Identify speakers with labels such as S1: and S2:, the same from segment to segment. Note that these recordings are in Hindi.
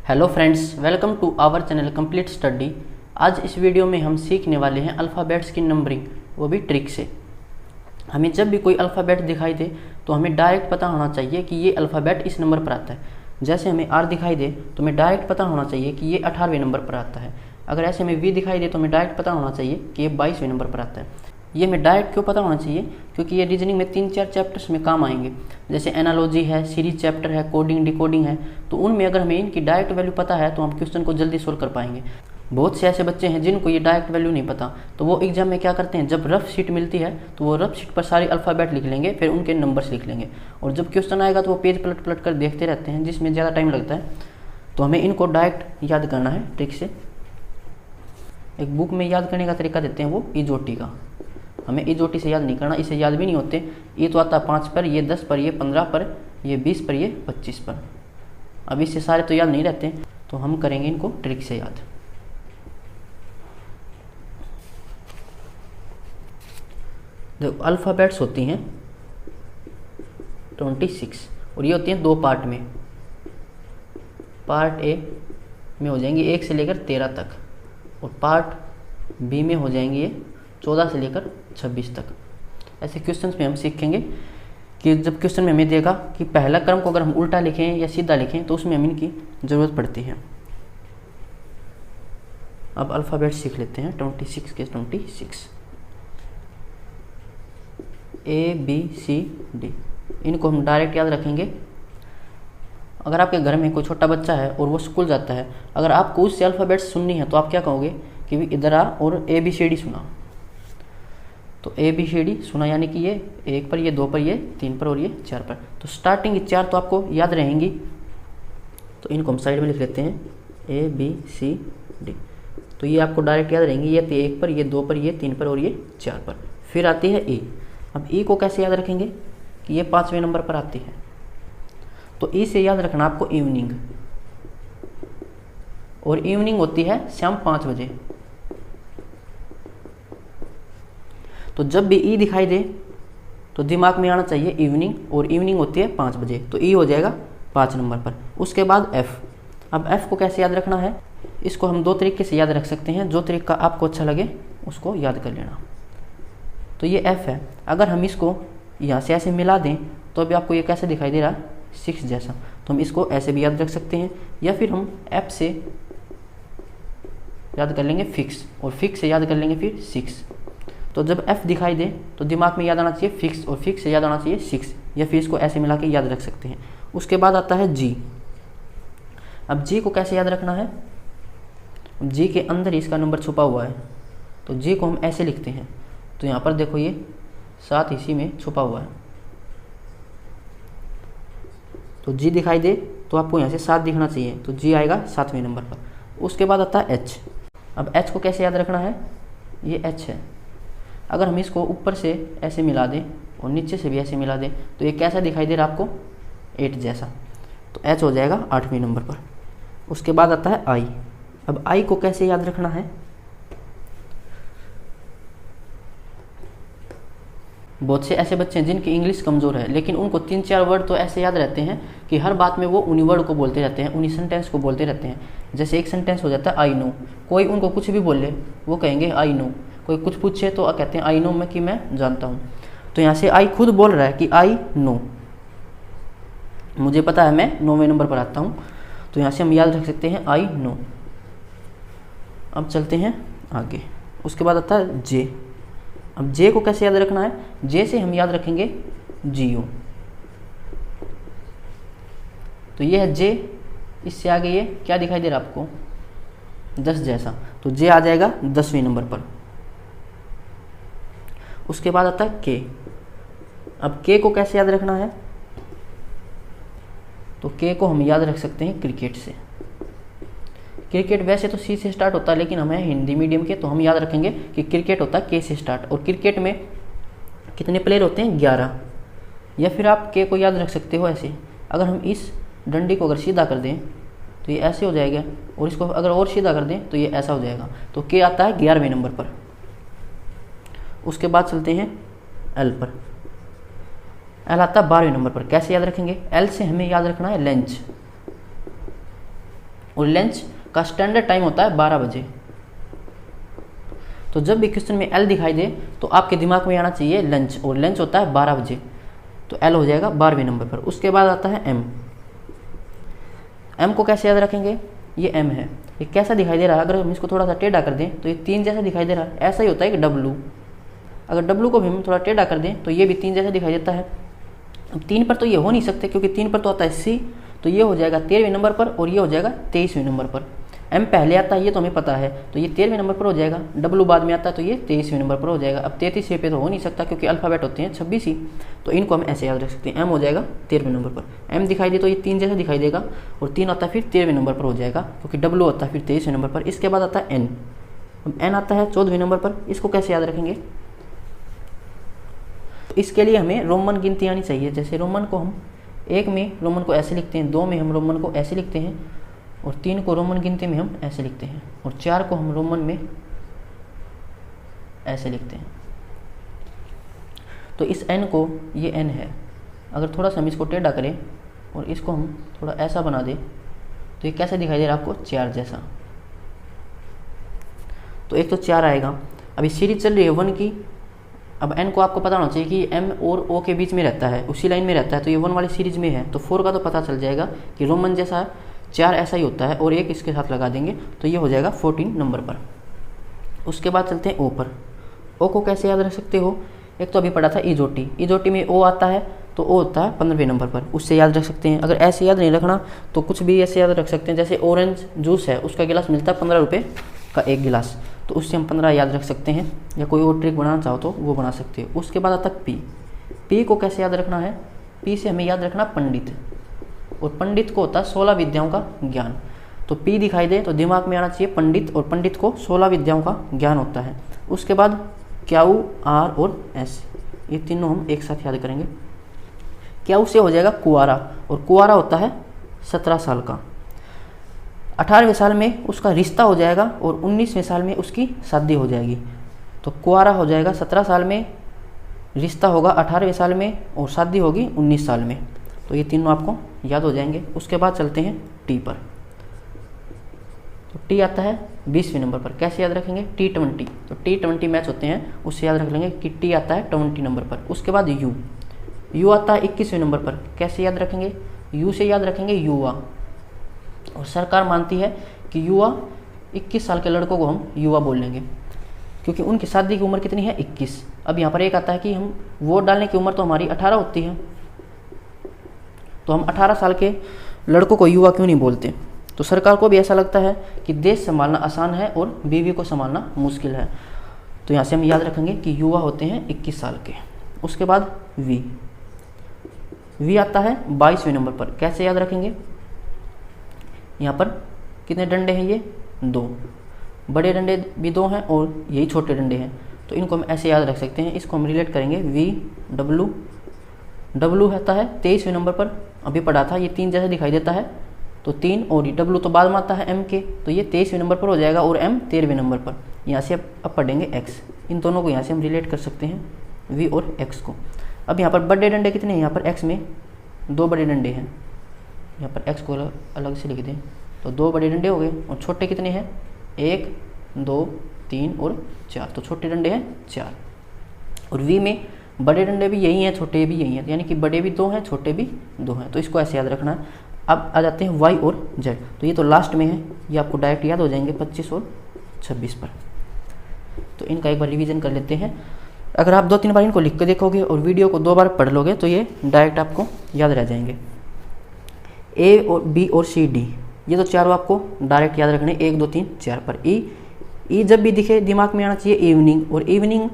S1: Hello friends, welcome to our channel complete study. आज इस वीडियो में हम सीखने वाले हैं अल्फ़ाबेट्स की नंबरिंग, वो भी ट्रिक से। हमें जब भी कोई अल्फ़ाबेट दिखाई दे तो हमें डायरेक्ट पता होना चाहिए कि ये अल्फ़ाबेट इस नंबर पर आता है। जैसे हमें आर दिखाई दे तो हमें डायरेक्ट पता होना चाहिए कि ये 18वें नंबर पर आता है। अगर ऐसे हमें वी दिखाई दे तो हमें डायरेक्ट पता होना चाहिए कि ये 22वें नंबर पर आता है। ये हमें डायरेक्ट क्यों पता होना चाहिए? क्योंकि ये रीजनिंग में 3-4 चैप्टर्स में काम आएंगे। जैसे एनालॉजी है, सीरीज चैप्टर है, कोडिंग डिकोडिंग है। तो उनमें अगर हमें इनकी डायरेक्ट वैल्यू पता है तो हम क्वेश्चन को जल्दी सोल्व कर पाएंगे। बहुत से ऐसे बच्चे हैं जिनको ये डायरेक्ट वैल्यू नहीं पता, तो वो एग्जाम में क्या करते हैं, जब रफ शीट मिलती है तो वो रफ शीट पर सारी अल्फ़ाबेट लिख लेंगे, फिर उनके नंबर्स लिख लेंगे। और जब क्वेश्चन आएगा तो वो पेज पलट पलट कर देखते रहते हैं, जिसमें ज़्यादा टाइम लगता है। तो हमें इनको डायरेक्ट याद करना है ट्रिक से। एक बुक में याद करने का तरीका देते हैं, वो ईजोटी का। हमें ईजोटी से याद नहीं करना, इसे याद भी नहीं होते। ये तो आता है 5 पर, ये 10 पर, ये 15 पर, ये 20 पर, ये 25 पर। अब इससे सारे तो याद नहीं रहते, तो हम करेंगे इनको ट्रिक से याद। देखो, अल्फ़ाबेट्स होती हैं 26 और ये होती हैं 2 पार्ट में। पार्ट ए में हो जाएंगे 1 से लेकर 13 तक, और पार्ट बी में हो जाएंगे ये 14 से लेकर 26 तक। ऐसे क्वेश्चंस में हम सीखेंगे कि जब क्वेश्चन में हमें देगा कि पहला क्रम को अगर हम उल्टा लिखें या सीधा लिखें तो उसमें हमें इनकी ज़रूरत पड़ती है। अब अल्फ़ाबेट सीख लेते हैं 26 के 26। ए बी सी डी, इनको हम डायरेक्ट याद रखेंगे। अगर आपके घर में कोई छोटा बच्चा है और वो स्कूल जाता है, अगर आपको उससे अल्फ़ाबेट्स सुननी है तो आप क्या कहोगे कि भी इधर आ और ए बी सी डी सुना। तो ए बी सी डी सुना, यानी कि ये 1 पर, ये 2 पर, ये 3 पर और ये 4 पर। तो स्टार्टिंग 4 तो आपको याद रहेंगी, तो इनको हम साइड में लिख लेते हैं ए बी सी डी। तो ये आपको डायरेक्ट याद रहेंगी, ये 1 पर, ये 2 पर, ये 3 पर और ये 4 पर। फिर आती है ई। अब ई को कैसे याद रखेंगे कि ये 5वें नंबर पर आती है। तो ई से याद रखना आपको इवनिंग, और इवनिंग होती है शाम 5 बजे। तो जब भी ई दिखाई दे तो दिमाग में आना चाहिए इवनिंग, और इवनिंग होती है 5 बजे, तो ई हो जाएगा 5 नंबर पर। उसके बाद एफ। अब एफ को कैसे याद रखना है, इसको हम 2 तरीके से याद रख सकते हैं, जो तरीका आपको अच्छा लगे उसको याद कर लेना। तो ये एफ है, अगर हम इसको यहाँ से ऐसे मिला दें तो अभी आपको ये कैसे दिखाई दे रहा है, 6 जैसा। तो हम इसको ऐसे भी याद रख सकते हैं, या फिर हम एफ से याद कर लेंगे फिक्स, और फिक्स से याद कर लेंगे फिर 6। तो जब f दिखाई दे तो दिमाग में याद आना चाहिए फिक्स, और फिक्स से याद आना चाहिए 6, या फिर इसको ऐसे मिला के याद रख सकते हैं। उसके बाद आता है g। अब g को कैसे याद रखना है, g के अंदर इसका नंबर छुपा हुआ है, तो g को हम ऐसे लिखते हैं। तो यहाँ पर देखो, ये 7 इसी में छुपा हुआ है। तो g दिखाई दे तो आपको यहाँ से 7 दिखना चाहिए, तो g आएगा 7वें नंबर पर। उसके बाद आता है h। अब h को कैसे याद रखना है, ये h है। अगर हम इसको ऊपर से ऐसे मिला दें और नीचे से भी ऐसे मिला दें तो ये कैसा दिखाई दे रहा है आपको, 8 जैसा। तो h हो जाएगा 8वें नंबर पर। उसके बाद आता है i। अब i को कैसे याद रखना है, बहुत से ऐसे बच्चे हैं जिनकी इंग्लिश कमज़ोर है, लेकिन उनको 3-4 वर्ड तो ऐसे याद रहते हैं कि हर बात में वो उन्हीं वर्ड को बोलते रहते हैं, उन्हीं सेंटेंस को बोलते रहते हैं। जैसे एक सेंटेंस हो जाता है आई नो, कोई उनको कुछ भी बोले वो कहेंगे आई नो। कोई कुछ पूछे तो कहते हैं आई नो, मैं कि मैं जानता हूँ। तो यहाँ से आई खुद बोल रहा है कि आई नो, मुझे पता है, मैं 9वें नंबर पर आता हूँ। तो यहाँ से हम याद रख सकते हैं आई नो। अब चलते हैं आगे। उसके बाद आता है जे। अब जे को कैसे याद रखना है, जे से हम याद रखेंगे जियो। तो ये है जे, इससे आगे ये क्या दिखाई दे रहा है आपको, 10 जैसा। तो जे आ जाएगा 10वें नंबर पर। उसके बाद आता है के। अब के को कैसे याद रखना है, तो के को हम याद रख सकते हैं क्रिकेट से। क्रिकेट वैसे तो सी से स्टार्ट होता है, लेकिन हमें हिंदी मीडियम के, तो हम याद रखेंगे कि क्रिकेट होता है के से स्टार्ट। और क्रिकेट में कितने प्लेयर होते हैं, 11। या फिर आप के को याद रख सकते हो ऐसे, अगर हम इस डंडी को अगर सीधा कर दें तो ये ऐसे हो जाएगा, और इसको अगर और सीधा कर दें तो ये ऐसा हो जाएगा। तो के आता है 11वें नंबर पर। उसके बाद चलते हैं एल पर। एल आता है 12वें नंबर पर। कैसे याद रखेंगे, एल से हमें याद रखना है लंच। और लंच का स्टैंडर्ड टाइम होता है 12 बजे। तो जब भी क्वेश्चन में एल दिखाई दे तो आपके दिमाग में आना चाहिए लंच, और लंच होता है 12 बजे, तो एल हो जाएगा 12वें नंबर पर। उसके बाद आता है एम। एम को कैसे याद रखेंगे, ये एम है, ये कैसा दिखाई दे रहा है, अगर हम इसको थोड़ा सा टेढ़ा कर दें तो ये 3 जैसा दिखाई दे रहा है, ऐसा ही होता है कि डब्लू। अगर डब्लू को भी हम थोड़ा टेढ़ा कर दें तो ये भी 3 जैसा दिखाई देता है। अब 3 पर तो ये हो नहीं सकते, क्योंकि 3 पर तो आता है सी, तो ये हो जाएगा 13वें नंबर पर, और ये हो जाएगा 23वें नंबर पर। एम पहले आता है ये तो हमें पता है, तो ये 13वें नंबर पर हो जाएगा। डब्लू बाद में आता है तो ये 23वें नंबर पर हो जाएगा। अब 33वें पे तो हो नहीं सकता, क्योंकि अल्फ़ाबेट होते हैं 26 ही, तो इनको हम ऐसे याद रख सकते हैं। एम हो जाएगा 13वें नंबर पर। एम दिखाई दे तो ये 3 जैसा दिखाई देगा, और 3 आता है फिर 13वें नंबर पर हो जाएगा, क्योंकि डब्लू होता है फिर 23वें नंबर पर। इसके बाद आता है एन। अब एन आता है 14वें नंबर पर। इसको कैसे याद रखेंगे, इसके लिए हमें रोमन गिनती आनी चाहिए। जैसे रोमन को हम 1 में रोमन को ऐसे लिखते हैं, 2 में हम रोमन को ऐसे लिखते हैं, और 3 को रोमन गिनती में हम ऐसे लिखते हैं, और 4 को हम रोमन में ऐसे लिखते हैं। तो इस n को, ये n है, अगर थोड़ा सा हम इसको टेढ़ा करें और इसको हम थोड़ा ऐसा बना दें तो ये कैसा दिखाई दे रहा है आपको, 4 जैसा। तो एक तो 4 आएगा। अभी सीरीज चल रही है 1 की। अब n को आपको पता होना चाहिए कि m और o के बीच में रहता है, उसी लाइन में रहता है, तो ये 1 वाली सीरीज में है। तो 4 का तो पता चल जाएगा कि रोमन जैसा 4 ऐसा ही होता है, और 1 इसके साथ लगा देंगे तो ये हो जाएगा 14 नंबर पर। उसके बाद चलते हैं ओ पर। ओ को कैसे याद रख सकते हो, एक तो अभी पढ़ा था इजोटी। इजोटी में ओ आता है तो ओ होता है 15वें नंबर पर, उससे याद रख सकते हैं। अगर ऐसे याद नहीं रखना तो कुछ भी ऐसे याद रख सकते हैं। जैसे ऑरेंज जूस है, उसका गिलास मिलता है 15 रुपये का एक गिलास, तो उससे हम 15 याद रख सकते हैं, या कोई और ट्रिक बनाना चाहो तो वो बना सकते हो। उसके बाद आता है पी। पी को कैसे याद रखना है, पी से हमें याद रखना पंडित, और पंडित को होता है 16 विद्याओं का ज्ञान। तो पी दिखाई दे तो दिमाग में आना चाहिए पंडित, और पंडित को 16 विद्याओं का ज्ञान होता है। उसके बाद क्याऊ, आर और एस, ये तीनों हम एक साथ याद करेंगे। क्याऊ से हो जाएगा कुआरा, और कुआरा होता है 17 साल का। 18वें साल में उसका रिश्ता हो जाएगा, और 19वें साल में उसकी शादी हो जाएगी। तो कुआरा हो जाएगा 17 साल में, रिश्ता होगा 18वें साल में, और शादी होगी 19 साल में। तो ये तीनों आपको याद हो जाएंगे। उसके बाद चलते हैं टी पर। तो टी आता है 20वें नंबर पर। कैसे याद रखेंगे, T20। तो T20 मैच होते हैं, उससे याद रख लेंगे कि टी आता है 20 नंबर पर। उसके बाद यू। यू आता है 21वें नंबर पर। कैसे याद रखेंगे, यू से याद रखेंगे युवा, और सरकार मानती है कि युवा 21 साल के लड़कों को हम युवा बोल लेंगे, क्योंकि उनकी शादी की उम्र कितनी है, 21। अब यहाँ पर एक आता है कि हम वोट डालने की उम्र तो हमारी 18 होती है, तो हम 18 साल के लड़कों को युवा क्यों नहीं बोलते। तो सरकार को भी ऐसा लगता है कि देश संभालना आसान है और बीवी को संभालना मुश्किल है, तो यहाँ से हम याद रखेंगे कि युवा होते हैं 21 साल के। उसके बाद वी। वी आता है 22वें नंबर पर। कैसे याद रखेंगे, यहाँ पर कितने डंडे हैं, ये 2 बड़े डंडे भी 2 हैं, और यही छोटे डंडे हैं, तो इनको हम ऐसे याद रख सकते हैं। इसको हम रिलेट करेंगे वी डब्लू। डब्लू आता है 23वें नंबर पर, अभी पढ़ा था, ये 3 जैसा दिखाई देता है, तो 3, और डब्लू तो बाद में आता है एम के, तो ये 23वें नंबर पर हो जाएगा, और एम 13वें नंबर पर। यहाँ से अब पढ़ेंगे एक्स। इन दोनों को यहाँ से हम रिलेट कर सकते हैं, वी और एक्स को। अब यहाँ पर बड़े डंडे कितने हैं, यहाँ पर एक्स में 2 बड़े डंडे हैं, यहाँ पर एक्स को अलग से लिख दें तो 2 बड़े डंडे हो गए, और छोटे कितने हैं, 1 2 3 और 4, तो छोटे डंडे हैं 4। और वी में बड़े डंडे भी यही हैं, छोटे भी यही हैं, यानी कि बड़े भी 2 हैं, छोटे भी 2 हैं, तो इसको ऐसे याद रखना है। अब आ जाते हैं वाई और जेड। तो ये तो लास्ट में है, ये आपको डायरेक्ट याद हो जाएंगे 25 और 26 पर। तो इनका एक बार रिवीजन कर लेते हैं। अगर आप 2-3 बार इनको लिख के देखोगे और वीडियो को 2 बार पढ़ लोगे तो ये डायरेक्ट आपको याद रह जाएंगे। ए और बी और सी डी, ये तो चारों आपको डायरेक्ट याद रखने, 1 2 3 4 पर। ई जब भी दिखे दिमाग में आना चाहिए इवनिंग, और इवनिंग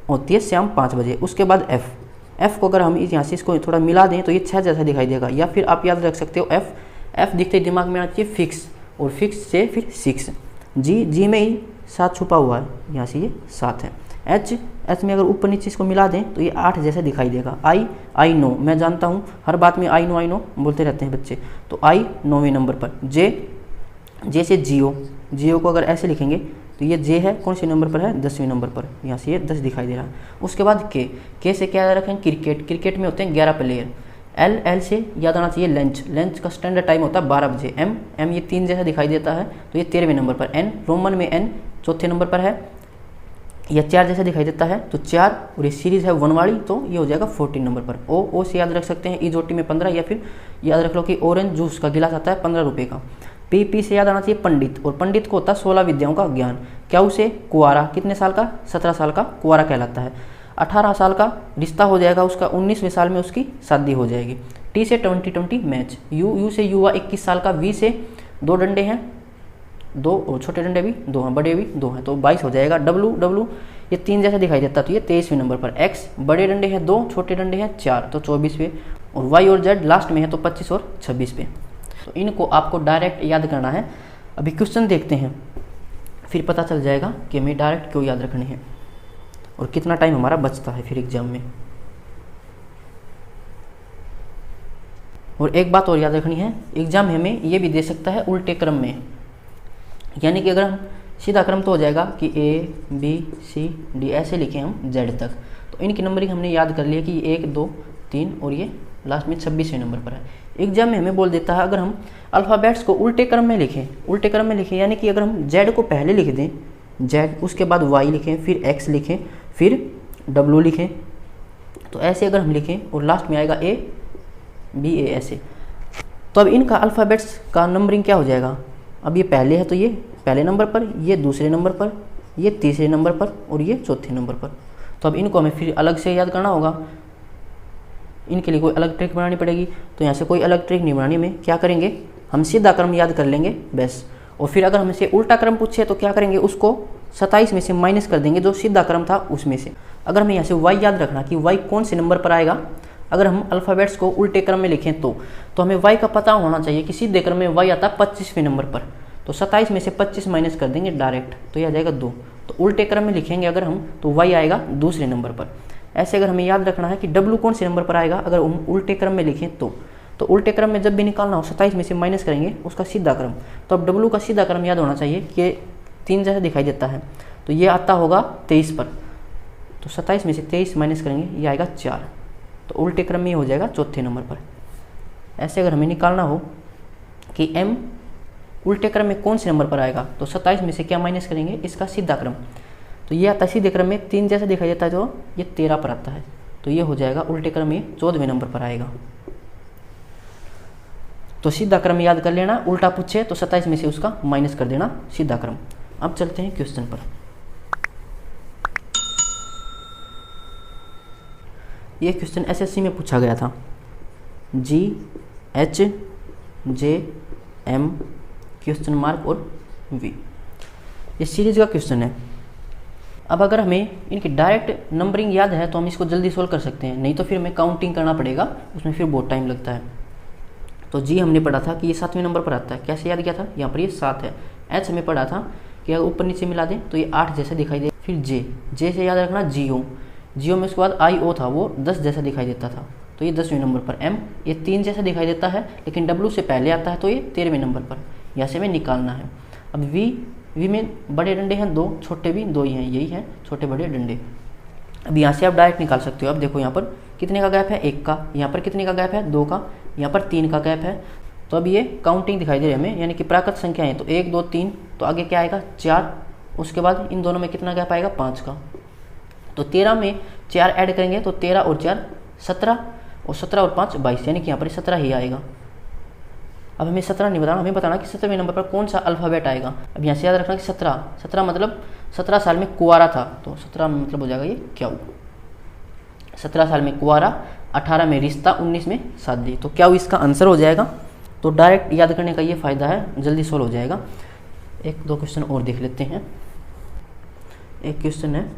S1: होती है शाम 5 बजे। उसके बाद एफ को अगर हम यहाँ से इसको थोड़ा मिला दें तो ये 6 जैसा दिखाई देगा, या फिर आप याद रख सकते हो एफ दिखते ही दिमाग में आना चाहिए फिक्स, और फिक्स से फिर 6। जी में ही 7 छुपा हुआ है, यहाँ से ये 7 है। एच में अगर ऊपर नीचे इसको मिला दें तो ये 8 जैसा दिखाई देगा। आई नो, मैं जानता हूँ, हर बात में आई नो बोलते रहते हैं बच्चे, तो आई 9वें नंबर पर। जे से जियो को अगर ऐसे लिखेंगे तो ये जे है, कौन से नंबर पर है, 10वें नंबर पर, यहाँ से ये 10 दिखाई दे रहा है। उसके बाद के से क्या रखें, क्रिकेट में होते हैं 11 प्लेयर, एल से याद आना चाहिए लंच का स्टैंडर्ड टाइम होता है 12 बजे। एम ये 3 जैसा दिखाई देता है तो ये 13वें नंबर पर। एन रोमन में एन चौथे नंबर पर है। यह 4 जैसा दिखाई देता है तो 4, और ये सीरीज है 1 वाली तो ये हो जाएगा 14 नंबर पर। ओ से याद रख सकते हैं इजोटी में 15, या फिर याद रख लो कि ऑरेंज जूस का गिलास आता है 15 रुपये का। पी से याद आना चाहिए पंडित, और पंडित को होता है 16 विद्याओं का ज्ञान। क्या उसे कुआरा, कितने साल का, 17 साल का कुआरा कहलाता है। 18 साल का रिश्ता हो जाएगा उसका, 19वें साल में उसकी शादी हो जाएगी। टी से 20-20 मैच। यू से युवा 21 साल का। वी से 2 डंडे हैं, 2, और छोटे डंडे भी 2 हैं, बड़े भी 2 हैं तो 22 हो जाएगा। डब्लू ये 3 जैसा दिखाई देता है तो ये 23वें नंबर पर। एक्स बड़े डंडे हैं 2, छोटे डंडे हैं 4 तो 24वें, और वाई और जेड लास्ट में है तो 25 और 26वें। तो इनको आपको डायरेक्ट याद करना है। अभी क्वेश्चन देखते हैं, फिर पता चल जाएगा कि हमें डायरेक्ट क्यों याद रखने हैं और कितना टाइम हमारा बचता है फिर एग्जाम में। और एक बात और याद रखनी है, एग्जाम हमें ये भी दे सकता है उल्टे क्रम में, यानी कि अगर हम सीधा क्रम तो हो जाएगा कि A B C D ऐसे लिखे हम Z तक, तो इनकी नंबरिंग हमने याद कर लिया कि 1 2 3 और ये लास्ट में 26वें नंबर पर है। एग्जाम में हमें बोल देता है अगर हम अल्फ़ाबेट्स को उल्टे क्रम में लिखें, यानी कि अगर हम Z को पहले लिख दें, Z उसके बाद Y लिखें, फिर X लिखें, फिर W लिखें, तो ऐसे अगर हम लिखें और लास्ट में आएगा A B A ऐसे, तो अब इनका अल्फ़ाबेट्स का नंबरिंग क्या हो जाएगा। अब ये पहले है तो ये पहले नंबर पर, ये दूसरे नंबर पर, ये तीसरे नंबर पर और ये चौथे नंबर पर। तो अब इनको हमें फिर अलग से याद करना होगा, इनके लिए कोई अलग ट्रिक बनानी पड़ेगी। तो यहाँ से कोई अलग ट्रिक नहीं बनानी, में क्या करेंगे हम सीधा क्रम याद कर लेंगे बस। और फिर अगर हमसे उल्टा क्रम पूछे तो क्या करेंगे, उसको 27 में से माइनस कर देंगे जो सीधा क्रम था उसमें से। अगर हमें यहाँ से वाई याद रखना कि वाई कौन से नंबर पर आएगा, अगर हम अल्फ़ाबेट्स को उल्टे क्रम में लिखें तो हमें वाई का पता होना चाहिए कि सीधे क्रम में वाई आता है 25वें नंबर पर, तो 27 में से 25 माइनस कर देंगे डायरेक्ट तो यह आ जाएगा 2। तो उल्टे क्रम में लिखेंगे अगर हम तो वाई आएगा दूसरे नंबर पर। ऐसे अगर हमें याद रखना है कि डब्लू कौन से नंबर पर आएगा, अगर हम उल्टे क्रम में लिखें तो उल्टे क्रम में जब भी निकालना हो 27 में से माइनस करेंगे उसका सीधा क्रम। तो अब डब्लू का सीधा क्रम याद होना चाहिए कि 3 जैसा दिखाई देता है तो ये आता होगा 23 पर, तो 27 में से 23 माइनस करेंगे ये आएगा 4, तो उल्टे क्रम में हो जाएगा चौथे नंबर पर। ऐसे अगर हमें निकालना हो कि m उल्टे क्रम में कौन से नंबर पर आएगा, तो 27 में से क्या माइनस करेंगे, इसका सीधा क्रम। तो ये आता है सीधे क्रम में 3 जैसा दिखाई देता है जो ये 13 पर आता है, तो ये हो जाएगा उल्टे क्रम में 14वें नंबर पर आएगा। तो सीधा क्रम याद कर लेना, उल्टा पूछे तो 27 में से उसका माइनस कर देना सीधा क्रम। अब चलते हैं क्वेश्चन पर। ये क्वेश्चन एसएससी में पूछा गया था, GHJM क्वेश्चन मार्क और V, ये सीरीज का क्वेश्चन है। अब अगर हमें इनकी डायरेक्ट नंबरिंग याद है तो हम इसको जल्दी सोल्व कर सकते हैं, नहीं तो फिर हमें काउंटिंग करना पड़ेगा, उसमें फिर बहुत टाइम लगता है। तो G हमने पढ़ा था कि ये 7वें नंबर पर आता है, कैसे याद किया था, यहाँ पर ये 7 है। H हमें पढ़ा था कि अगर ऊपर नीचे मिला दें तो ये 8 जैसे दिखाई दे। फिर J से याद रखना जियो में उसके बाद IO था वो 10 जैसा दिखाई देता था, तो ये 10वें नंबर पर। M ये 3 जैसा दिखाई देता है लेकिन W से पहले आता है तो ये 13वें नंबर पर, यहाँ से हमें निकालना है। अब V में बड़े डंडे हैं 2, छोटे भी 2 ही हैं, यही है छोटे बड़े डंडे। अब यहाँ से आप डायरेक्ट निकाल सकते हो। अब देखो यहाँ पर कितने का गैप है, 1 का, यहाँ पर कितने का गैप है, 2 का, यहाँ पर 3 का गैप है। तो अब ये काउंटिंग दिखाई दे रही है हमें, यानी कि प्राकृत संख्या है, तो 1 2 3, तो आगे क्या आएगा 4, उसके बाद इन दोनों में कितना गैप आएगा 5 का। तो 13 में 4 ऐड करेंगे तो 13 और 4 17, और 17 और 5 22, यानी कि यहाँ पर 17 ही आएगा। अब हमें 17 नहीं बताना, हमें बताना कि 17वें नंबर पर कौन सा अल्फ़ाबेट आएगा। अब यहाँ से याद रखना कि 17 मतलब 17 साल में कुआरा था, तो 17 में मतलब हो जाएगा ये क्या, 17 साल में कुआरा, 18 में रिश्ता, 19 में शादी, तो क्या इसका आंसर हो जाएगा। तो डायरेक्ट याद करने का ये फ़ायदा है, जल्दी सोल्व हो जाएगा। 1-2 क्वेश्चन और देख लेते हैं। एक क्वेश्चन है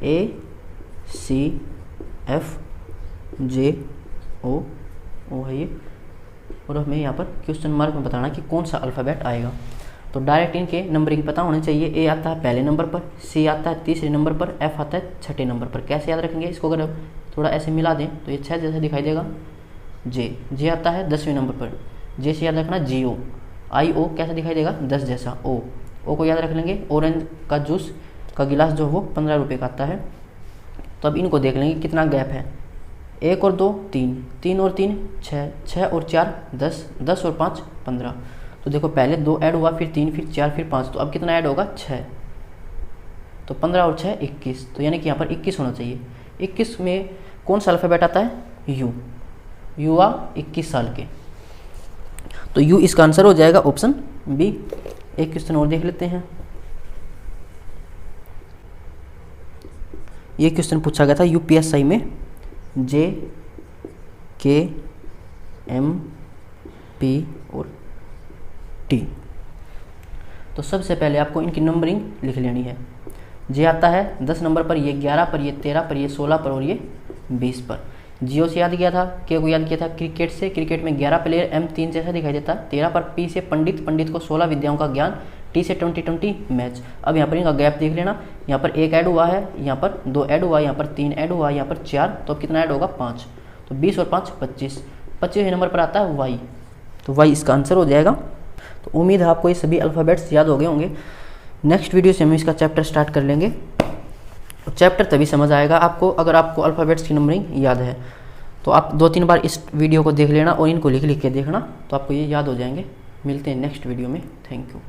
S1: ACFJO है ये, और हमें यहाँ पर क्वेश्चन मार्क में बताना कि कौन सा अल्फ़ाबेट आएगा। तो डायरेक्ट इनके नंबरिंग पता होने चाहिए। A आता है पहले नंबर पर, C आता है तीसरे नंबर पर, F आता है छठे नंबर पर। कैसे याद रखेंगे इसको, अगर थोड़ा ऐसे मिला दें तो ये 6 जैसा दिखाई देगा। J आता है 10वें नंबर पर, J से याद रखना GO। IO कैसा दिखाई देगा 10 जैसा। O को याद रख लेंगे, ऑरेंज का जूस का गिलास जो वो 15 रुपये का आता है। तो अब इनको देख लेंगे कितना गैप है, 1 और 2 3, 3 और 3 6, 6 और 4 10, 10 और 5 15। तो देखो पहले 2 ऐड हुआ, फिर 3, फिर 4, फिर 5, तो अब कितना ऐड होगा 6। तो 15 और 6 21, तो यानी कि यहाँ पर 21 होना चाहिए। 21 में कौन सा अल्फ़ाबेट आता है? यू। युवा 21 साल के, तो यू इसका आंसर हो जाएगा ऑप्शन बी। एक क्वेश्चन और देख लेते हैं। ये क्वेश्चन पूछा गया था यूपीएससी में, जे के एम पी और टी। तो सबसे पहले आपको इनकी नंबरिंग लिख लेनी है। जे आता है 10 नंबर पर, ये 11 पर, ये 13 पर, ये 16 पर और ये 20 पर। जियो से याद किया था, के को याद किया था क्रिकेट से। क्रिकेट में 11 प्लेयर, एम 3 जैसा दिखाई देता। 13 पर पी से पंडित, पंडित को 16 विद्याओं का ज्ञान, टी से 20 मैच। अब यहाँ पर इनका गैप देख लेना, यहाँ पर 1 ऐड हुआ है, यहाँ पर 2 ऐड हुआ, यहाँ पर 3 ऐड हुआ, यहाँ पर 4, तो अब कितना ऐड होगा 5। तो 20 और 5 25। 25वें नंबर पर आता है वाई, तो वाई इसका आंसर हो जाएगा। तो उम्मीद है आपको ये सभी अल्फ़ाबेट्स याद हो गए होंगे। नेक्स्ट वीडियो से हम इसका चैप्टर स्टार्ट कर लेंगे। चैप्टर तभी समझ आएगा आपको अगर आपको अल्फ़ाबेट्स की नंबरिंग याद है। तो आप 2-3 बार इस वीडियो को देख लेना और इनको लिख लिख के देखना, तो आपको ये याद हो जाएंगे। मिलते हैं नेक्स्ट वीडियो में। Thank you.